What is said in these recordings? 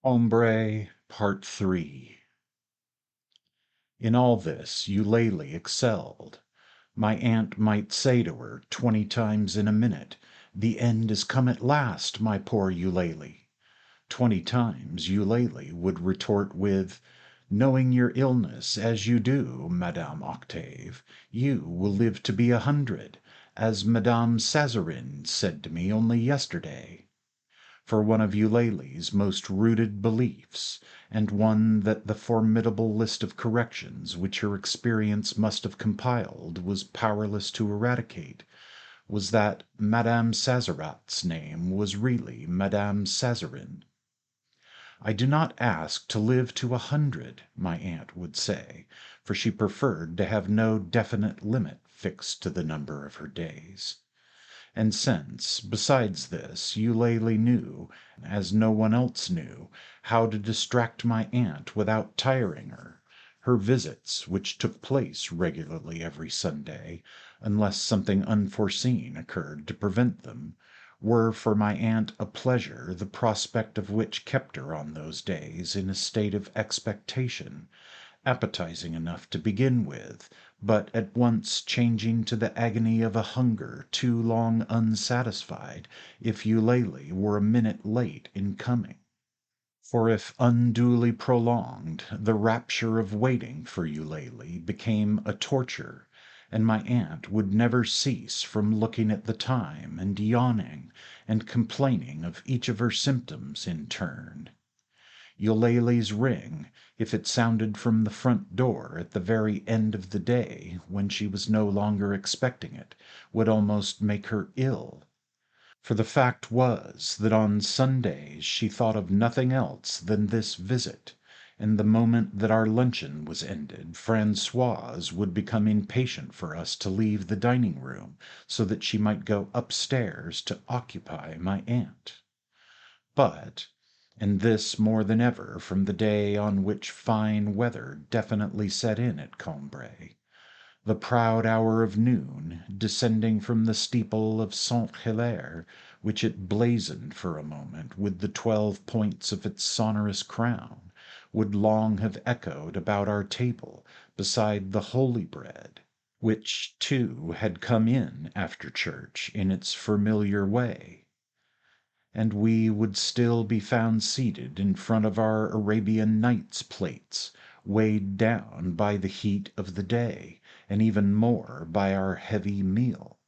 Combray, Part 3. In all this Eulalie excelled. My aunt might say to her 20 times in a minute, "The end is come at last, my poor Eulalie." 20 times Eulalie would retort with, "Knowing your illness as you do, Madame Octave, you will live to be 100, as Madame Sazerin said to me only yesterday." For one of Eulalie's most rooted beliefs, and one that the formidable list of corrections which her experience must have compiled was powerless to eradicate, was that Madame Sazerat's name was really Madame Sazerin. "I do not ask to live to 100," my aunt would say, for she preferred to have no definite limit fixed to the number of her days. And since, besides this, Eulalie knew, as no one else knew, how to distract my aunt without tiring her, her visits, which took place regularly every Sunday, unless something unforeseen occurred to prevent them, were for my aunt a pleasure the prospect of which kept her on those days in a state of expectation, appetizing enough to begin with, but at once changing to the agony of a hunger too long unsatisfied if Eulalie were a minute late in coming. For if unduly prolonged, the rapture of waiting for Eulalie became a torture, and my aunt would never cease from looking at the time and yawning and complaining of each of her symptoms in turn. Eulalie's ring, if it sounded from the front door at the very end of the day when she was no longer expecting it, would almost make her ill. For the fact was that on Sundays she thought of nothing else than this visit, and the moment that our luncheon was ended, Françoise would become impatient for us to leave the dining room so that she might go upstairs to occupy my aunt. But, and this more than ever from the day on which fine weather definitely set in at Combray, the proud hour of noon, descending from the steeple of Saint Hilaire, which it blazoned for a moment with the 12 points of its sonorous crown, would long have echoed about our table beside the holy bread, which, too, had come in after church in its familiar way, and we would still be found seated in front of our Arabian Nights plates, weighed down by the heat of the day, and even more by our heavy meal.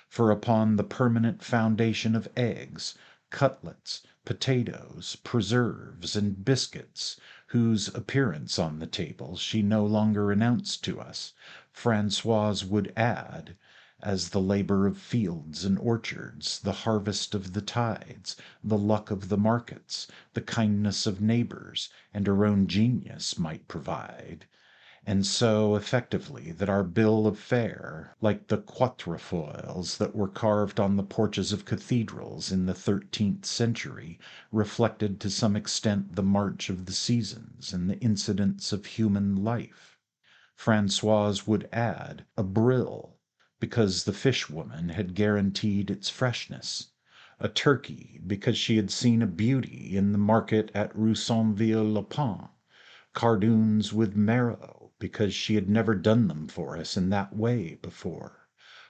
For upon the permanent foundation of eggs, cutlets, potatoes, preserves, and biscuits, whose appearance on the table she no longer announced to us, Françoise would add, as the labor of fields and orchards, the harvest of the tides, the luck of the markets, the kindness of neighbors, and her own genius might provide, and so effectively that our bill of fare, like the quatrefoils that were carved on the porches of cathedrals in the 13th century, reflected to some extent the march of the seasons and the incidents of human life. Françoise would add a brill, because the fishwoman had guaranteed its freshness, a turkey because she had seen a beauty in the market at Roussainville-le-Pin, cardoons with marrow because she had never done them for us in that way before,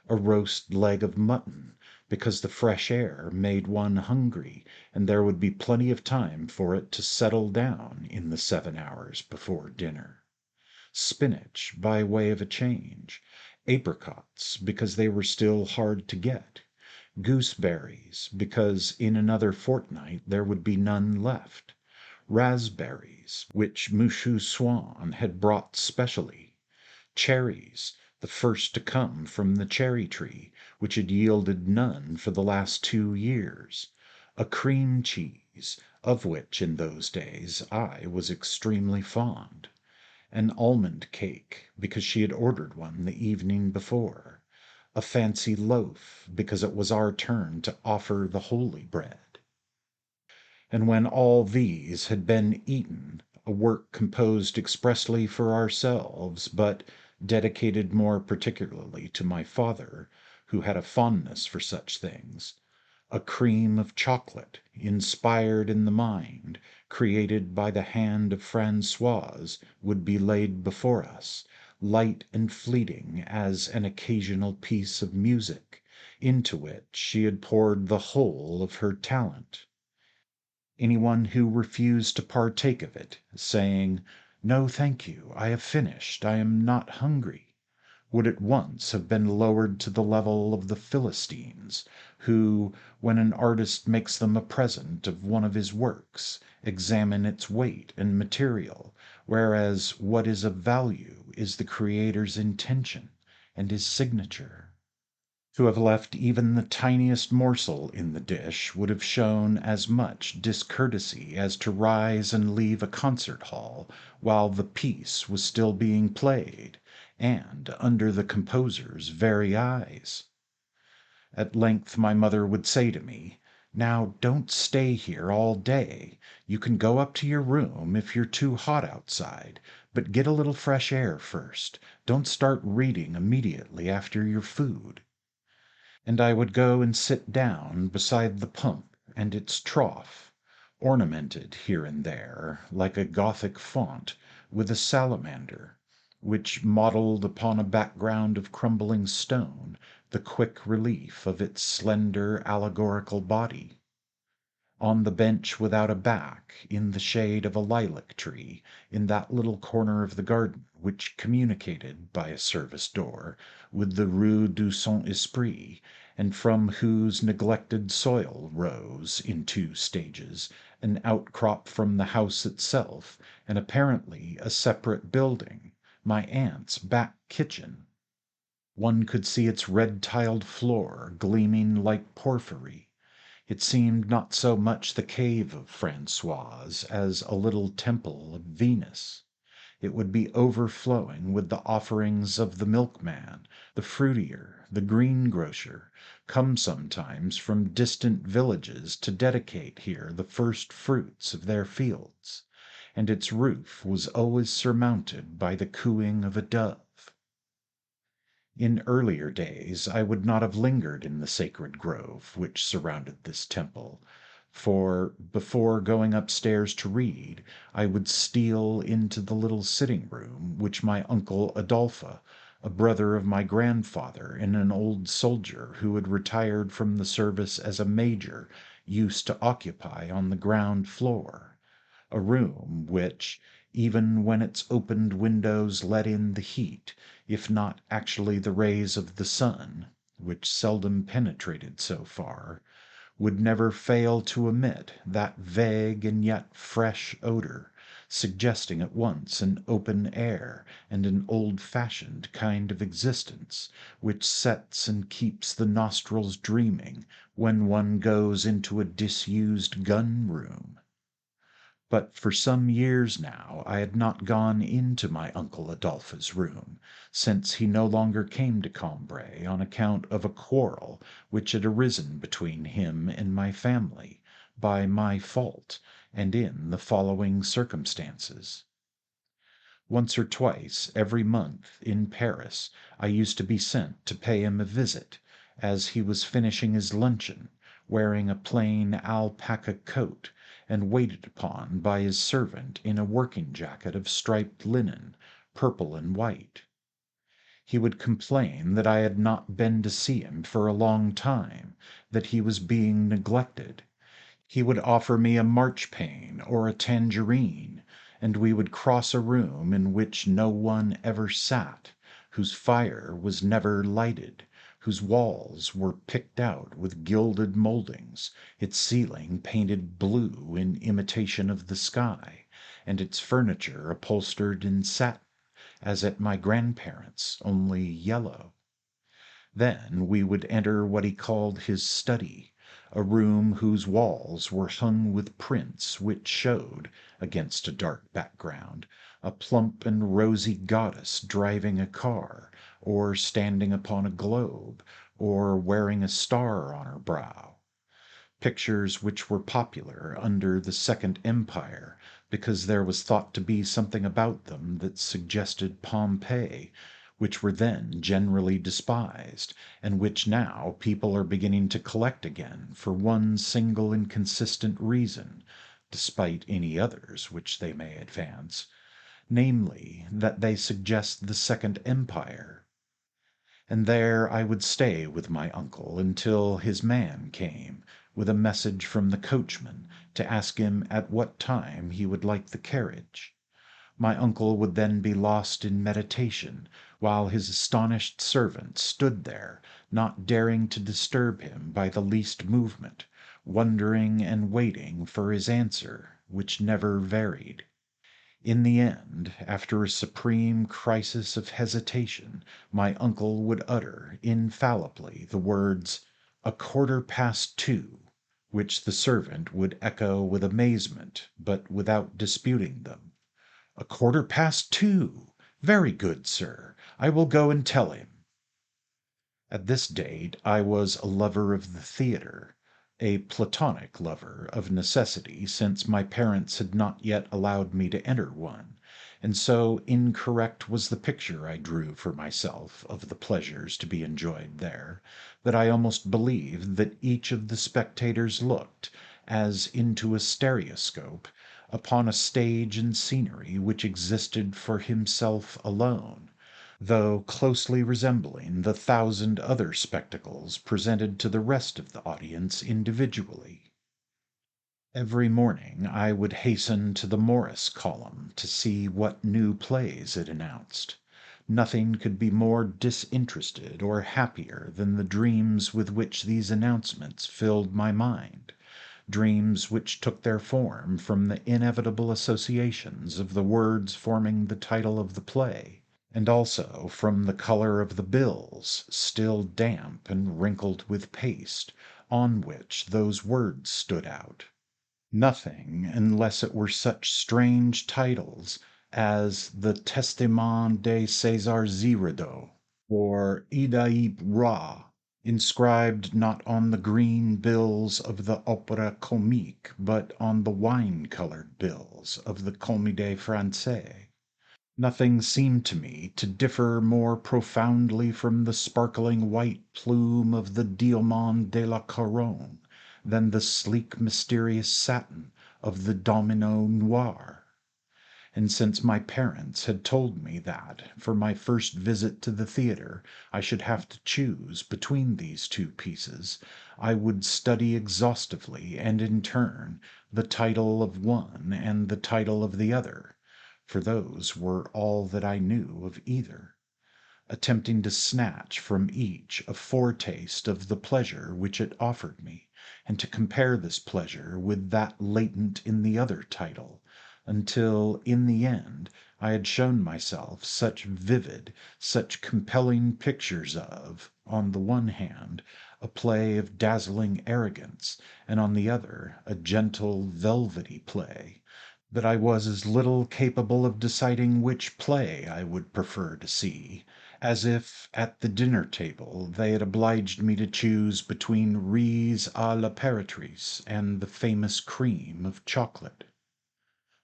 a roast leg of mutton because the fresh air made one hungry and there would be plenty of time for it to settle down in the 7 hours before dinner, spinach by way of a change, apricots because they were still hard to get, gooseberries because in another fortnight there would be none left, raspberries which Monsieur Swann had brought specially, cherries, the first to come from the cherry tree, which had yielded none for the last 2 years, a cream cheese, of which in those days I was extremely fond, an almond cake because she had ordered one the evening before, a fancy loaf because it was our turn to offer the holy bread. And when all these had been eaten, a work composed expressly for ourselves, but dedicated more particularly to my father, who had a fondness for such things, a cream of chocolate, inspired in the mind, created by the hand of Françoise, would be laid before us, light and fleeting as an occasional piece of music, into which she had poured the whole of her talent. Anyone who refused to partake of it, saying, "No, thank you, I have finished, I am not hungry," would at once have been lowered to the level of the Philistines, who, when an artist makes them a present of one of his works, examine its weight and material, whereas what is of value is the creator's intention and his signature. To have left even the tiniest morsel in the dish would have shown as much discourtesy as to rise and leave a concert hall while the piece was still being played, and under the composer's very eyes. At length my mother would say to me, "Now don't stay here all day. You can go up to your room if you're too hot outside, but get a little fresh air first. Don't start reading immediately after your food." And I would go and sit down beside the pump and its trough, ornamented here and there, like a Gothic font, with a salamander, which modelled upon a background of crumbling stone the quick relief of its slender allegorical body. On the bench without a back, in the shade of a lilac tree, in that little corner of the garden which communicated by a service door with the Rue du Saint Esprit, and from whose neglected soil rose, in two stages, an outcrop from the house itself, and apparently a separate building, my aunt's back kitchen. One could see its red-tiled floor gleaming like porphyry. It seemed not so much the cave of Françoise as a little temple of Venus. It would be overflowing with the offerings of the milkman, the fruitier, the greengrocer, come sometimes from distant villages to dedicate here the first fruits of their fields, and its roof was always surmounted by the cooing of a dove. In earlier days I would not have lingered in the sacred grove which surrounded this temple, for, before going upstairs to read, I would steal into the little sitting room which my uncle Adolphe, a brother of my grandfather and an old soldier who had retired from the service as a major, used to occupy on the ground floor, a room which, even when its opened windows let in the heat, if not actually the rays of the sun, which seldom penetrated so far, would never fail to emit that vague and yet fresh odor, suggesting at once an open air and an old-fashioned kind of existence, which sets and keeps the nostrils dreaming when one goes into a disused gun-room. But for some years now I had not gone into my uncle Adolphe's room, since he no longer came to Combray on account of a quarrel which had arisen between him and my family, by my fault, and in the following circumstances. Once or twice every month, in Paris, I used to be sent to pay him a visit, as he was finishing his luncheon, wearing a plain alpaca coat, and waited upon by his servant in a working jacket of striped linen, purple and white. He would complain that I had not been to see him for a long time, that he was being neglected. He would offer me a marchpane or a tangerine, and we would cross a room in which no one ever sat, whose fire was never lighted, whose walls were picked out with gilded mouldings, its ceiling painted blue in imitation of the sky, and its furniture upholstered in satin, as at my grandparents', only yellow. Then we would enter what he called his study, a room whose walls were hung with prints which showed, against a dark background, a plump and rosy goddess driving a car, or standing upon a globe, or wearing a star on her brow. Pictures which were popular under the Second Empire, because there was thought to be something about them that suggested Pompeii, which were then generally despised, and which now people are beginning to collect again for one single and consistent reason, despite any others which they may advance, namely, that they suggest the Second Empire. And there I would stay with my uncle until his man came with a message from the coachman to ask him at what time he would like the carriage. My uncle would then be lost in meditation, while his astonished servant stood there, not daring to disturb him by the least movement, wondering and waiting for his answer, which never varied. In the end, after a supreme crisis of hesitation, my uncle would utter infallibly the words, "A quarter past 2," which the servant would echo with amazement, but without disputing them. "A quarter past 2! Very good, sir. I will go and tell him." At this date I was a lover of the theatre, a platonic lover of necessity, since my parents had not yet allowed me to enter one, and so incorrect was the picture I drew for myself of the pleasures to be enjoyed there, that I almost believed that each of the spectators looked, as into a stereoscope, upon a stage and scenery which existed for himself alone, though closely resembling the thousand other spectacles presented to the rest of the audience individually. Every morning I would hasten to the Morris column to see what new plays it announced. Nothing could be more disinterested or happier than the dreams with which these announcements filled my mind, dreams which took their form from the inevitable associations of the words forming the title of the play, and also from the color of the bills, still damp and wrinkled with paste, on which those words stood out. Nothing, unless it were such strange titles as the Testament de César Girodeau, or Idaïb Ra, inscribed not on the green bills of the Opéra Comique, but on the wine-colored bills of the Comédie Française. Nothing seemed to me to differ more profoundly from the sparkling white plume of the Diamant de la Couronne than the sleek mysterious satin of the Domino Noir. And since my parents had told me that, for my first visit to the theatre, I should have to choose between these two pieces, I would study exhaustively and in turn the title of one and the title of the other, for those were all that I knew of either, attempting to snatch from each a foretaste of the pleasure which it offered me, and to compare this pleasure with that latent in the other title, until in the end I had shown myself such vivid, such compelling pictures of, on the one hand, a play of dazzling arrogance, and on the other a gentle, velvety play, that I was as little capable of deciding which play I would prefer to see, as if at the dinner table they had obliged me to choose between Riz à l'impératrice and the famous cream of chocolate.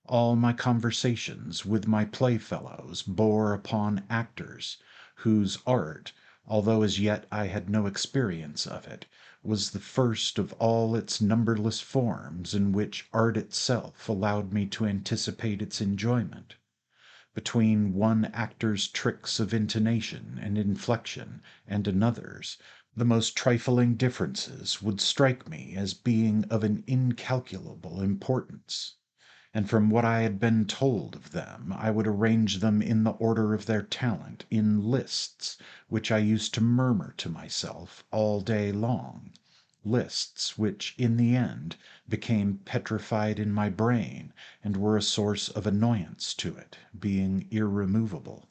All my conversations with my playfellows bore upon actors, whose art, although as yet I had no experience of it, was the first of all its numberless forms in which art itself allowed me to anticipate its enjoyment. Between one actor's tricks of intonation and inflection and another's, the most trifling differences would strike me as being of an incalculable importance, and from what I had been told of them I would arrange them in the order of their talent in lists, which I used to murmur to myself all day long, lists which in the end became petrified in my brain and were a source of annoyance to it, being irremovable.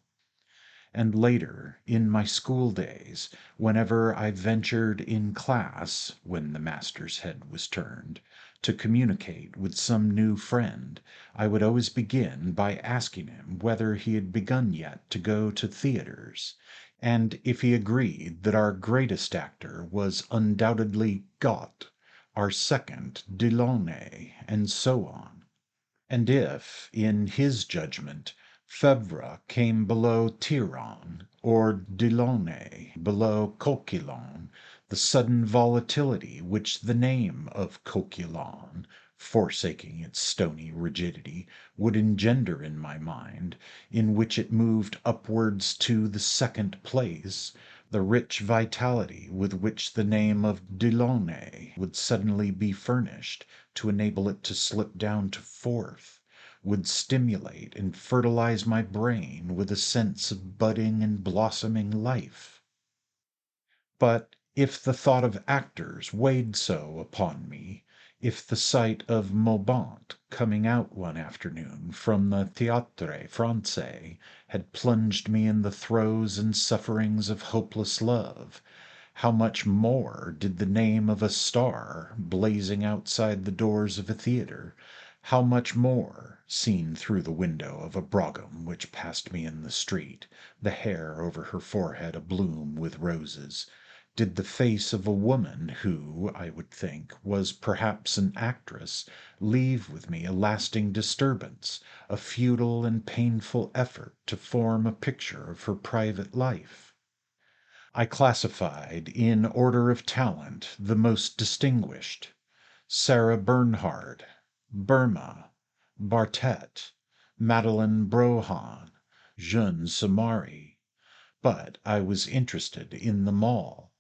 And later, in my school days, whenever I ventured in class, when the master's head was turned, to communicate with some new friend, I would always begin by asking him whether he had begun yet to go to theatres, and if he agreed that our greatest actor was undoubtedly Gott, our second Delaunay, and so on, and if, in his judgment, Febvre came below Tyron, or Delaunay below Coquelin, the sudden volatility which the name of Coquelin, forsaking its stony rigidity, would engender in my mind, in which it moved upwards to the second place, the rich vitality with which the name of Delaunay would suddenly be furnished to enable it to slip down to fourth, would stimulate and fertilize my brain with a sense of budding and blossoming life. But if the thought of actors weighed so upon me, if the sight of Maubant coming out one afternoon from the Théâtre Français had plunged me in the throes and sufferings of hopeless love, how much more did the name of a star blazing outside the doors of a theatre, how much more, seen through the window of a brougham which passed me in the street, the hair over her forehead abloom with roses, did the face of a woman who, I would think, was perhaps an actress, leave with me a lasting disturbance, a futile and painful effort to form a picture of her private life. I classified, in order of talent, the most distinguished: Sarah Bernhardt, Burma, Bartet, Madeleine Brohan, Jeanne Samari. But I was interested in them all.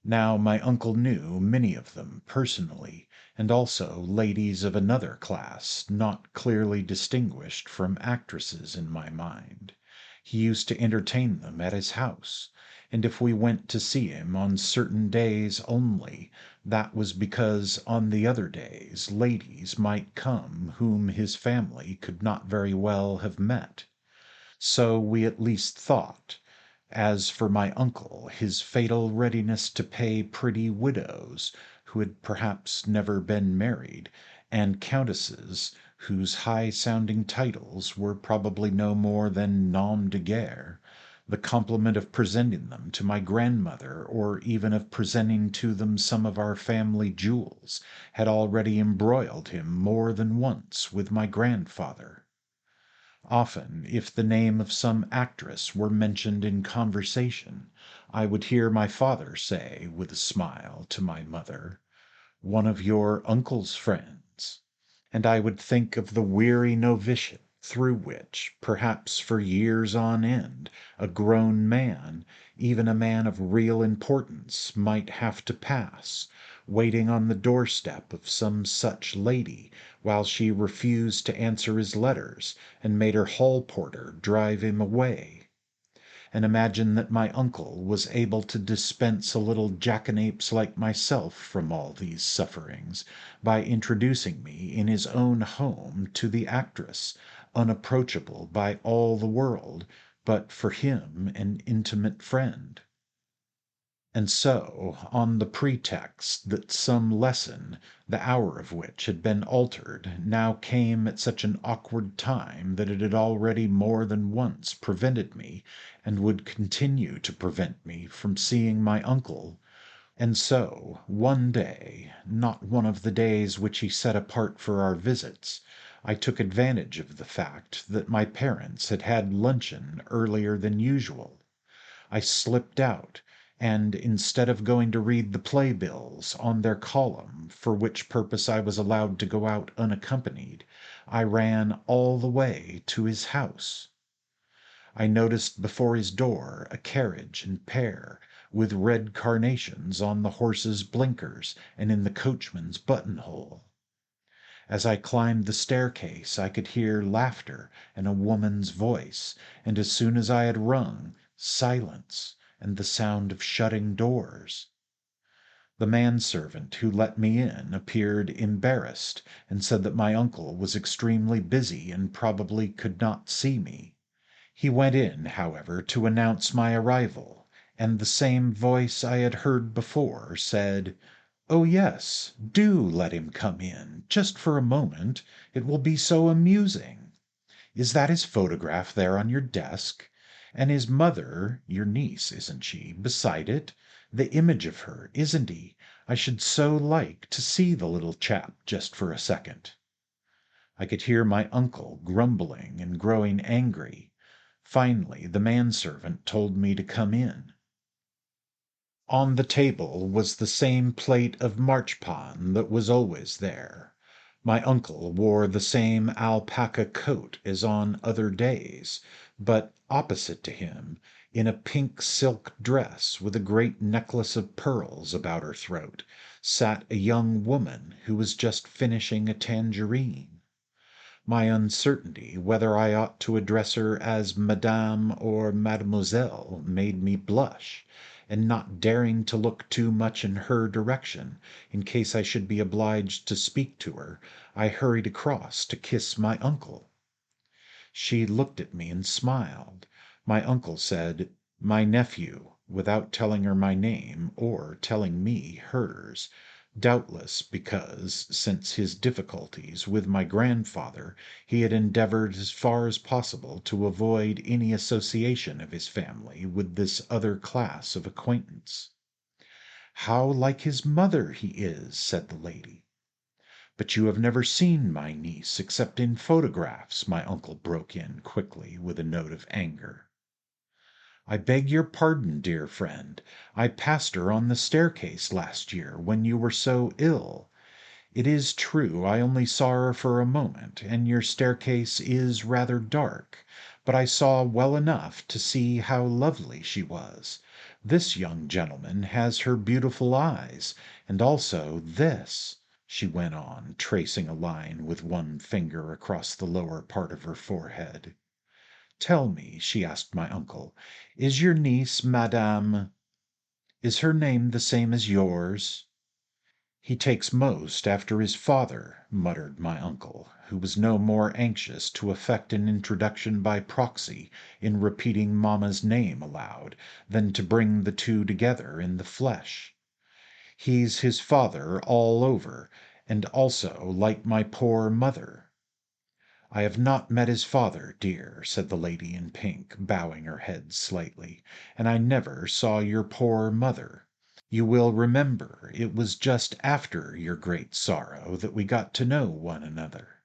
Now my uncle knew many of them personally, and also ladies of another class, not clearly distinguished from actresses in my mind. He used to entertain them at his house, and if we went to see him on certain days only, that was because on the other days ladies might come whom his family could not very well have met. So we at least thought. As for my uncle, his fatal readiness to pay pretty widows, who had perhaps never been married, and countesses whose high-sounding titles were probably no more than noms de guerre, the compliment of presenting them to my grandmother, or even of presenting to them some of our family jewels, had already embroiled him more than once with my grandfather. Often, if the name of some actress were mentioned in conversation, I would hear my father say, with a smile, to my mother, "One of your uncle's friends," and I would think of the weary novitiate through which, perhaps for years on end, a grown man, even a man of real importance, might have to pass, waiting on the doorstep of some such lady, while she refused to answer his letters, and made her hall porter drive him away, and imagine that my uncle was able to dispense a little jackanapes like myself from all these sufferings, by introducing me in his own home to the actress, unapproachable by all the world, but for him an intimate friend. And so, on the pretext that some lesson, the hour of which had been altered, now came at such an awkward time that it had already more than once prevented me, and would continue to prevent me, from seeing my uncle, and so, one day, not one of the days which he set apart for our visits, I took advantage of the fact that my parents had had luncheon earlier than usual. I slipped out, and instead of going to read the playbills on their column, for which purpose I was allowed to go out unaccompanied, I ran all the way to his house. I noticed before his door a carriage and pair, with red carnations on the horse's blinkers and in the coachman's buttonhole. As I climbed the staircase I could hear laughter and a woman's voice, and as soon as I had rung, silence and the sound of shutting doors. The manservant who let me in appeared embarrassed, and said that my uncle was extremely busy and probably could not see me. He went in, however, to announce my arrival, and the same voice I had heard before said, "Oh yes, do let him come in, just for a moment. It will be so amusing. Is that his photograph there on your desk? And his mother, your niece, isn't she, beside it? The image of her, isn't he? I should so like to see the little chap just for a second." I could hear my uncle grumbling and growing angry. Finally the manservant told me to come in. On the table was the same plate of marchpane that was always there. My uncle wore the same alpaca coat as on other days, but opposite to him, in a pink silk dress with a great necklace of pearls about her throat, sat a young woman who was just finishing a tangerine. My uncertainty whether I ought to address her as Madame or Mademoiselle made me blush, and not daring to look too much in her direction, in case I should be obliged to speak to her, I hurried across to kiss my uncle. She looked at me and smiled. My uncle said, "My nephew," without telling her my name or telling me hers, doubtless because, since his difficulties with my grandfather, he had endeavored as far as possible to avoid any association of his family with this other class of acquaintance. "How like his mother he is!" said the lady. "But you have never seen my niece except in photographs," my uncle broke in quickly with a note of anger. "I beg your pardon, dear friend. I passed her on the staircase last year when you were so ill. It is true I only saw her for a moment, and your staircase is rather dark, but I saw well enough to see how lovely she was. This young gentleman has her beautiful eyes, and also this," she went on, tracing a line with one finger across the lower part of her forehead. "Tell me," she asked my uncle, "is your niece Madame? Is her name the same as yours?" "He takes most after his father," muttered my uncle, who was no more anxious to effect an introduction by proxy in repeating mamma's name aloud than to bring the two together in the flesh. "He's his father all over, and also like my poor mother." "I have not met his father, dear," said the lady in pink, bowing her head slightly, "and I never saw your poor mother. You will remember it was just after your great sorrow that we got to know one another."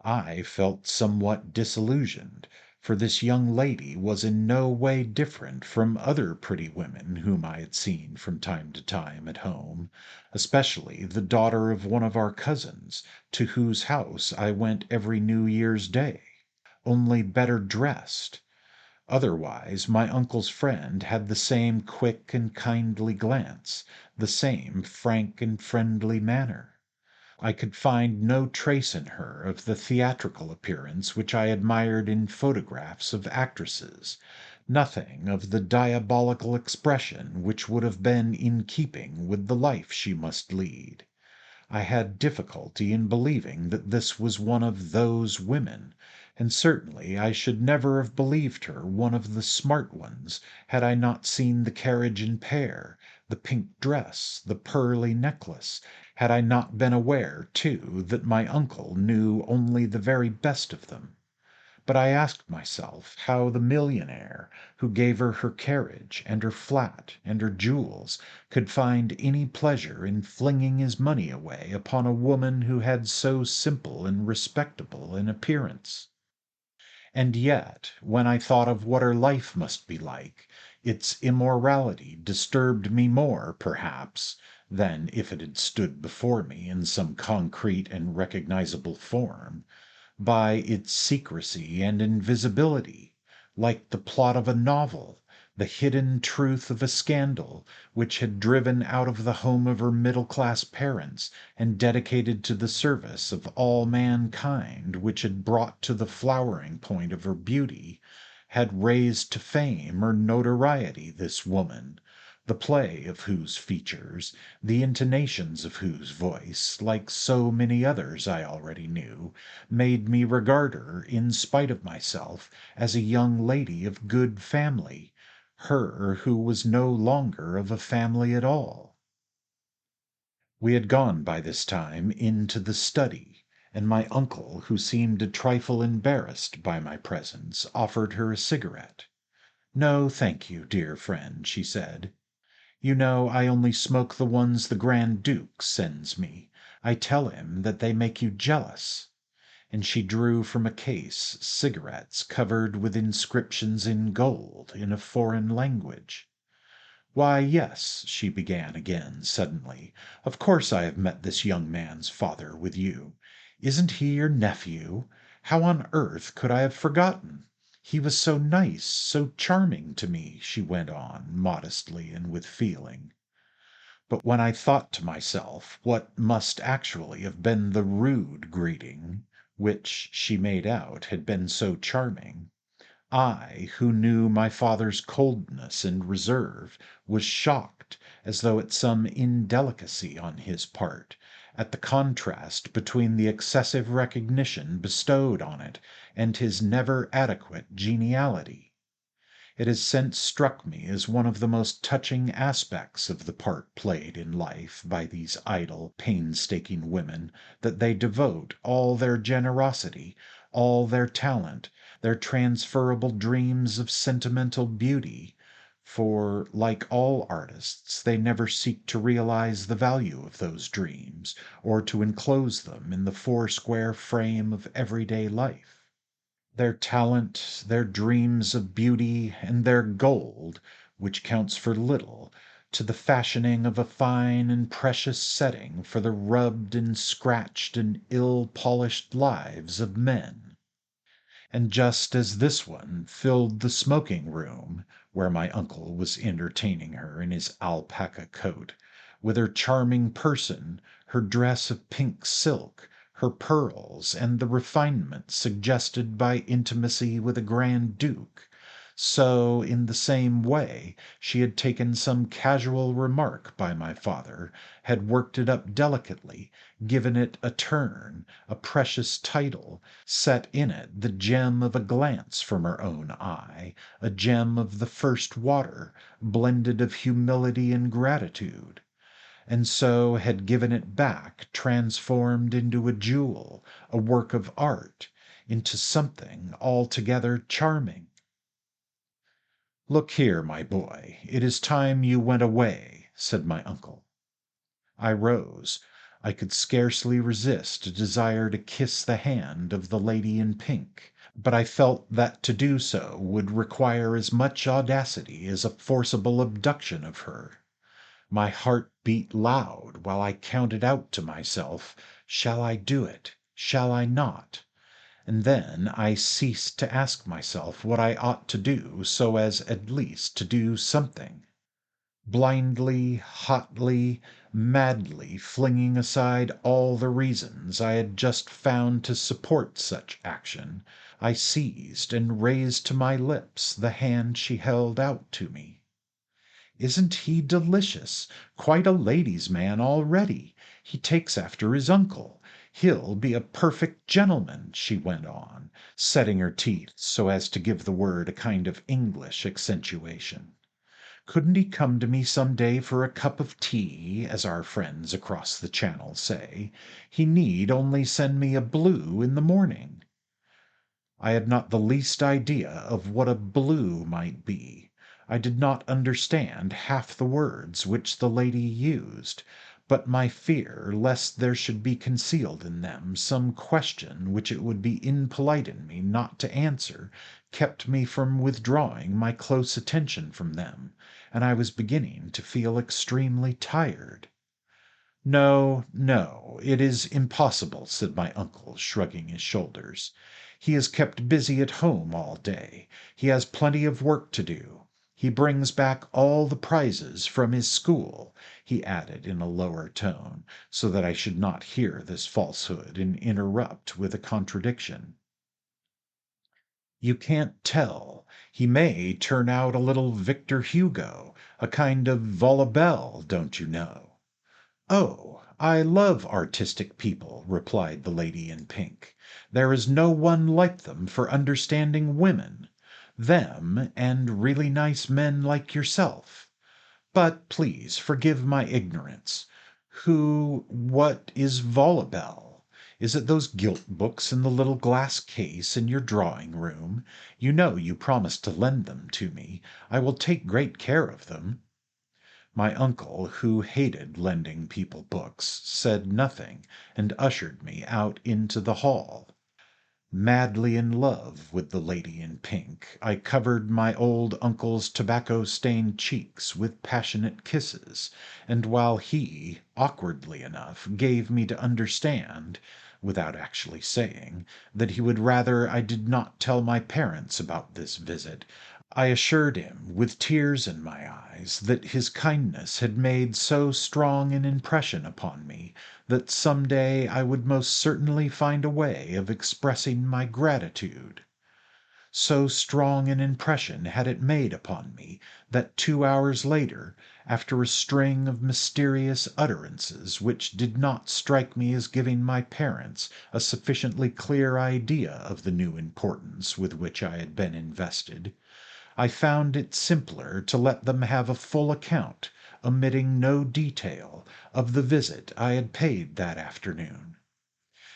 I felt somewhat disillusioned, for this young lady was in no way different from other pretty women whom I had seen from time to time at home, especially the daughter of one of our cousins, to whose house I went every New Year's Day, only better dressed. Otherwise my uncle's friend had the same quick and kindly glance, the same frank and friendly manner. I could find no trace in her of the theatrical appearance which I admired in photographs of actresses, nothing of the diabolical expression which would have been in keeping with the life she must lead. I had difficulty in believing that this was one of those women, and certainly I should never have believed her one of the smart ones had I not seen the carriage and pair, the pink dress, the pearly necklace, had I not been aware, too, that my uncle knew only the very best of them. But I asked myself how the millionaire who gave her her carriage and her flat and her jewels could find any pleasure in flinging his money away upon a woman who had so simple and respectable an appearance. And yet, when I thought of what her life must be like, its immorality disturbed me more, perhaps, than if it had stood before me in some concrete and recognizable form, by its secrecy and invisibility, like the plot of a novel, the hidden truth of a scandal which had driven out of the home of her middle-class parents and dedicated to the service of all mankind, which had brought to the flowering point of her beauty, had raised to fame or notoriety this woman, the play of whose features, the intonations of whose voice, like so many others I already knew, made me regard her, in spite of myself, as a young lady of good family, her who was no longer of a family at all. We had gone by this time into the study, and my uncle, who seemed a trifle embarrassed by my presence, offered her a cigarette. "No, thank you, dear friend," she said. "You know I only smoke the ones the Grand Duke sends me. I tell him that they make you jealous." And she drew from a case cigarettes covered with inscriptions in gold in a foreign language. "Why, yes," she began again suddenly. "Of course I have met this young man's father with you. Isn't he your nephew? How on earth could I have forgotten? He was so nice, so charming to me," she went on, modestly and with feeling. But when I thought to myself what must actually have been the rude greeting, which she made out had been so charming, I, who knew my father's coldness and reserve, was shocked, as though at some indelicacy on his part, at the contrast between the excessive recognition bestowed on it and his never adequate geniality. It has since struck me as one of the most touching aspects of the part played in life by these idle, painstaking women, that they devote all their generosity, all their talent, their transferable dreams of sentimental beauty, for, like all artists, they never seek to realize the value of those dreams, or to enclose them in the foursquare frame of everyday life. Their talent, their dreams of beauty, and their gold, which counts for little, to the fashioning of a fine and precious setting for the rubbed and scratched and ill-polished lives of men. And just as this one filled the smoking room, where my uncle was entertaining her in his alpaca coat, with her charming person, her dress of pink silk, her pearls, and the refinement suggested by intimacy with a grand duke, so in the same way she had taken some casual remark by my father, had worked it up delicately, given it a turn, a precious title, set in it the gem of a glance from her own eye, a gem of the first water, blended of humility and gratitude, and so had given it back transformed into a jewel, a work of art, into something altogether charming. "Look here, my boy, it is time you went away," said my uncle. I rose. I could scarcely resist a desire to kiss the hand of the lady in pink, but I felt that to do so would require as much audacity as a forcible abduction of her. My heart beat loud while I counted out to myself, "Shall I do it? Shall I not?" And then I ceased to ask myself what I ought to do so as at least to do something. Blindly, hotly, madly flinging aside all the reasons I had just found to support such action, I seized and raised to my lips the hand she held out to me. "Isn't he delicious? Quite a ladies' man already. He takes after his uncle. He'll be a perfect gentleman," she went on, setting her teeth so as to give the word a kind of English accentuation. "Couldn't he come to me some day for a cup of tea, as our friends across the Channel say? He need only send me a blue in the morning." I had not the least idea of what a blue might be. I did not understand half the words which the lady used, but my fear lest there should be concealed in them some question which it would be impolite in me not to answer kept me from withdrawing my close attention from them, and I was beginning to feel extremely tired. "No, no, it is impossible," said my uncle, shrugging his shoulders. "He is kept busy at home all day. He has plenty of work to do. He brings back all the prizes from his school," he added in a lower tone, so that I should not hear this falsehood and interrupt with a contradiction. "You can't tell. He may turn out a little Victor Hugo, a kind of Vaulabelle, don't you know." "Oh, I love artistic people," replied the lady in pink. "There is no one like them for understanding women. Them, and really nice men like yourself. But please forgive my ignorance. What is Vaulabelle? Is it those gilt books in the little glass case in your drawing room? You know you promised to lend them to me. I will take great care of them." My uncle, who hated lending people books, said nothing, and ushered me out into the hall. Madly in love with the lady in pink, I covered my old uncle's tobacco-stained cheeks with passionate kisses, and while he, awkwardly enough, gave me to understand, without actually saying, that he would rather I did not tell my parents about this visit, I assured him, with tears in my eyes, that his kindness had made so strong an impression upon me that some day I would most certainly find a way of expressing my gratitude. So strong an impression had it made upon me that 2 hours later, after a string of mysterious utterances which did not strike me as giving my parents a sufficiently clear idea of the new importance with which I had been invested, I found it simpler to let them have a full account, omitting no detail, of the visit I had paid that afternoon.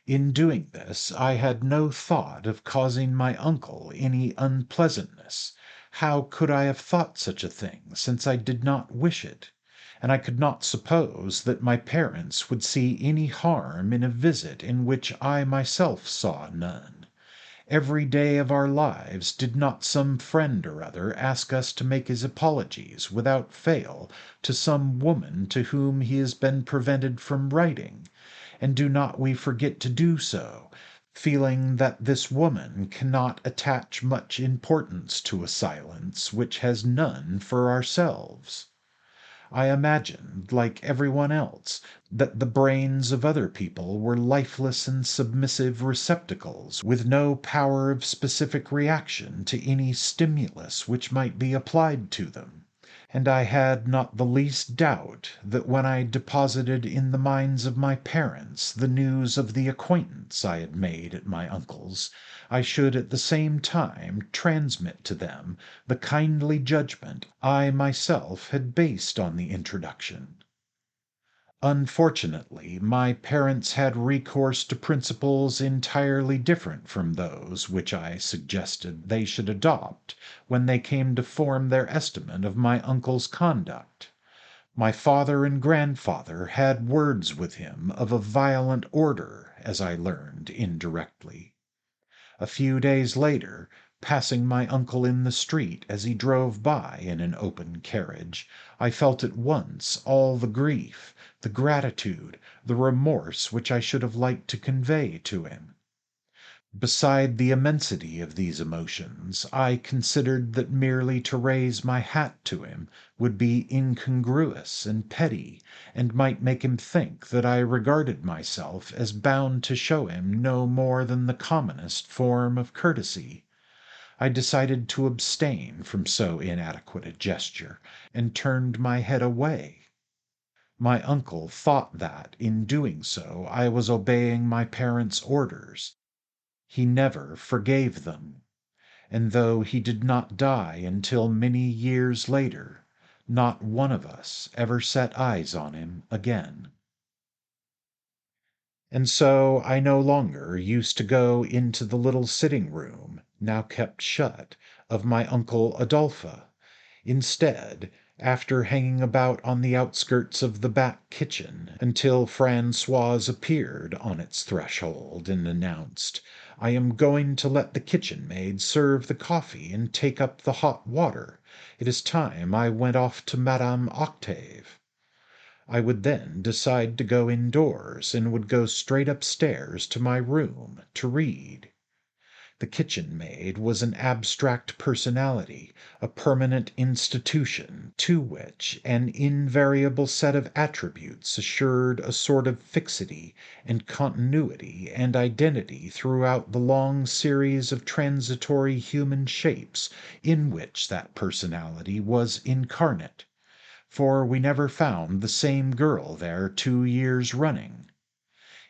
In doing this, I had no thought of causing my uncle any unpleasantness. How could I have thought such a thing, since I did not wish it? And I could not suppose that my parents would see any harm in a visit in which I myself saw none. Every day of our lives did not some friend or other ask us to make his apologies without fail to some woman to whom he has been prevented from writing, and do not we forget to do so, feeling that this woman cannot attach much importance to a silence which has none for ourselves? I imagined, like everyone else, that the brains of other people were lifeless and submissive receptacles, with no power of specific reaction to any stimulus which might be applied to them, and I had not the least doubt that when I deposited in the minds of my parents the news of the acquaintance I had made at my uncle's, I should at the same time transmit to them the kindly judgment I myself had based on the introduction. Unfortunately, my parents had recourse to principles entirely different from those which I suggested they should adopt when they came to form their estimate of my uncle's conduct. My father and grandfather had words with him of a violent order, as I learned indirectly. A few days later, passing my uncle in the street as he drove by in an open carriage, I felt at once all the grief, the gratitude, the remorse which I should have liked to convey to him. Beside the immensity of these emotions, I considered that merely to raise my hat to him would be incongruous and petty, and might make him think that I regarded myself as bound to show him no more than the commonest form of courtesy. I decided to abstain from so inadequate a gesture, and turned my head away. My uncle thought that, in doing so, I was obeying my parents' orders. He never forgave them, and though he did not die until many years later, not one of us ever set eyes on him again. And so I no longer used to go into the little sitting room, now kept shut, of my uncle Adolphe. Instead, after hanging about on the outskirts of the back kitchen until Francoise appeared on its threshold and announced, "I am going to let the kitchen maid serve the coffee and take up the hot water. It is time I went off to Madame Octave," I would then decide to go indoors and would go straight upstairs to my room to read. The kitchen maid was an abstract personality, a permanent institution, to which an invariable set of attributes assured a sort of fixity and continuity and identity throughout the long series of transitory human shapes in which that personality was incarnate, for we never found the same girl there 2 years running.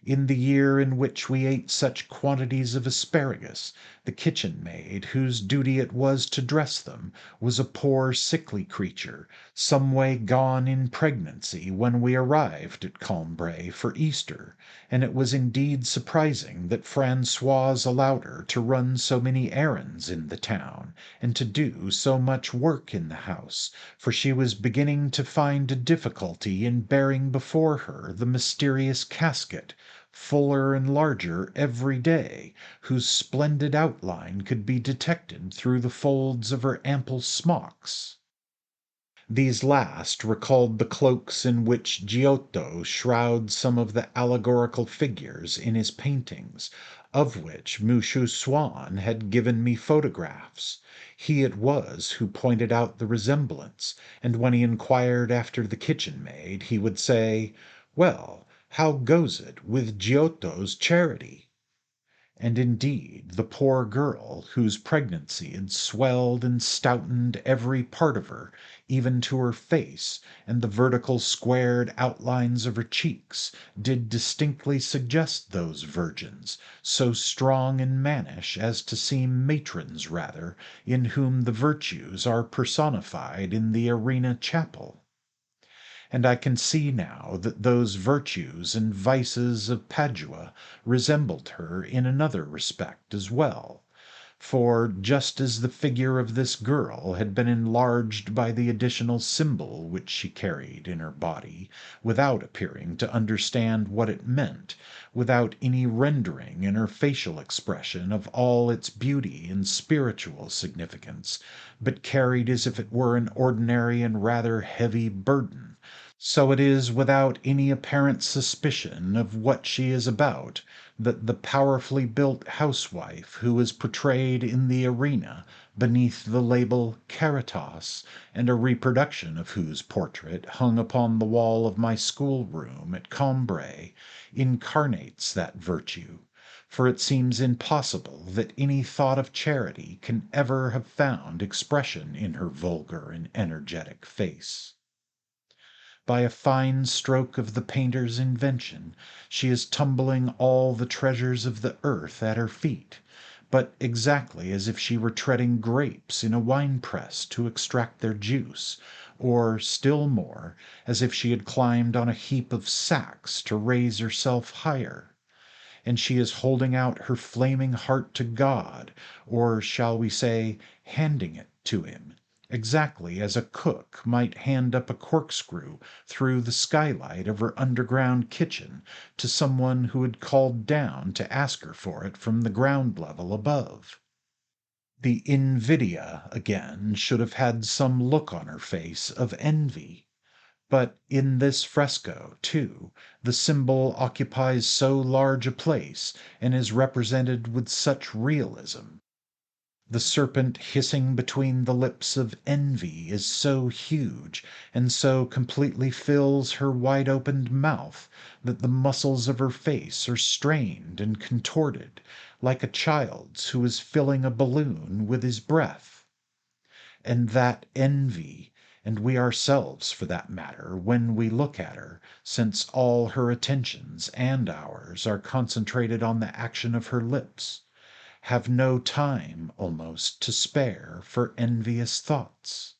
In the year in which we ate such quantities of asparagus, the kitchen maid, whose duty it was to dress them, was a poor sickly creature, some way gone in pregnancy when we arrived at Combray for Easter, and it was indeed surprising that Francoise allowed her to run so many errands in the town, and to do so much work in the house, for she was beginning to find a difficulty in bearing before her the mysterious casket, fuller and larger every day, whose splendid outline could be detected through the folds of her ample smocks. These last recalled the cloaks in which Giotto shrouds some of the allegorical figures in his paintings, of which Monsieur Swann had given me photographs. He it was who pointed out the resemblance, and when he inquired after the kitchen maid, he would say, "Well, how goes it with Giotto's charity?" And indeed the poor girl, whose pregnancy had swelled and stoutened every part of her, even to her face, and the vertical squared outlines of her cheeks, did distinctly suggest those virgins, so strong and mannish as to seem matrons rather, in whom the virtues are personified in the Arena Chapel. And I can see now that those virtues and vices of Padua resembled her in another respect as well. For just as the figure of this girl had been enlarged by the additional symbol which she carried in her body, without appearing to understand what it meant, without any rendering in her facial expression of all its beauty and spiritual significance, but carried as if it were an ordinary and rather heavy burden, so it is without any apparent suspicion of what she is about that the powerfully built housewife who is portrayed in the arena beneath the label Caritas, and a reproduction of whose portrait hung upon the wall of my schoolroom at Combray, incarnates that virtue, for it seems impossible that any thought of charity can ever have found expression in her vulgar and energetic face. By a fine stroke of the painter's invention, she is tumbling all the treasures of the earth at her feet, but exactly as if she were treading grapes in a wine-press to extract their juice, or, still more, as if she had climbed on a heap of sacks to raise herself higher. And she is holding out her flaming heart to God, or shall we say, handing it to him, exactly as a cook might hand up a corkscrew through the skylight of her underground kitchen to someone who had called down to ask her for it from the ground level above. The invidia, again, should have had some look on her face of envy. But in this fresco, too, the symbol occupies so large a place and is represented with such realism. The serpent hissing between the lips of envy is so huge, and so completely fills her wide-opened mouth, that the muscles of her face are strained and contorted, like a child's who is filling a balloon with his breath. And that envy, and we ourselves for that matter, when we look at her, since all her attentions and ours are concentrated on the action of her lips, have no time almost to spare for envious thoughts.